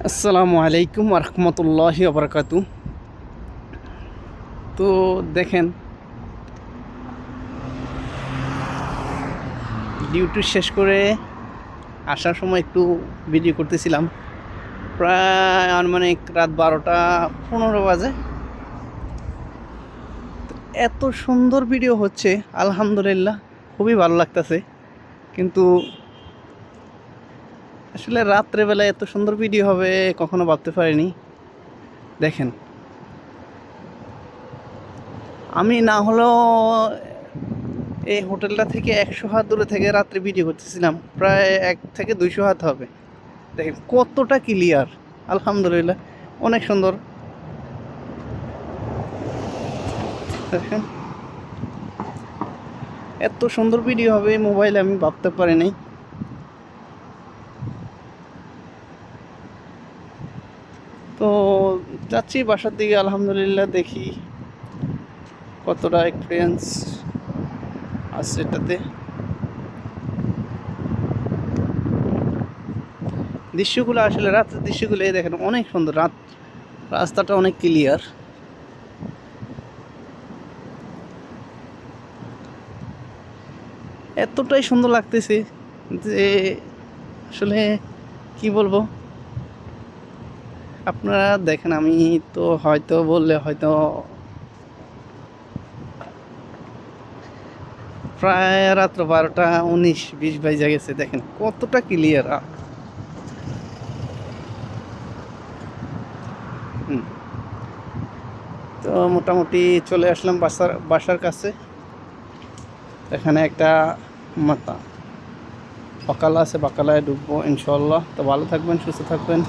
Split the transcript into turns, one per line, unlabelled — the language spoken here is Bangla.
আসসালামু আলাইকুম রহমতুল্লাহি ওবরাকাতু। তো দেখেন, ডিউটি শেষ করে আসার সময় একটু ভিডিও করতেছিলাম। প্রায় আনুমানিক রাত 12টা 15 বাজে। এত সুন্দর ভিডিও হচ্ছে, আলহামদুলিল্লাহ, খুবই ভালো লাগতেছে। কিন্তু আসলে রাত্রেবেলায় এত সুন্দর ভিডিও হবে কখনো ভাবতে পারিনি। দেখেন, আমি না হলেও এই হোটেলটা থেকে 100 হাত দূরে থেকে রাত্রে ভিডিও করতেছিলাম, প্রায় 1 থেকে 200 হাত হবে। দেখেন কতটা ক্লিয়ার, আলহামদুলিল্লাহ, অনেক সুন্দর। দেখেন এত সুন্দর ভিডিও হবে মোবাইলে আমি ভাবতে পারি নাই। তো যাচ্ছি বাসার দিকে, আলহামদুলিল্লাহ, দেখি কতটা এক্সপিরিয়েন্স আছে এটাতে। দৃশ্যগুলো আসলে রাতের দৃশ্যগুলো দেখেন অনেক সুন্দর, রাস্তাটা অনেক ক্লিয়ার। এতটাই সুন্দর লাগতেছে যে আসলে কি বলবো। আপনারা দেখেন, আমি তো হয়তো বললে হয়তো প্রায় রাত্র 12টা 19-20 বাজে গেছে। দেখেন কতটা ক্লিয়ার। তো মোটামুটি চলে আসলাম বাসার কাছে। এখানে একটা মাতা বাকালা আছে, বাকালায় ঢুকবো ইনশাল্লাহ। তো ভালো থাকবেন, সুস্থ থাকবেন।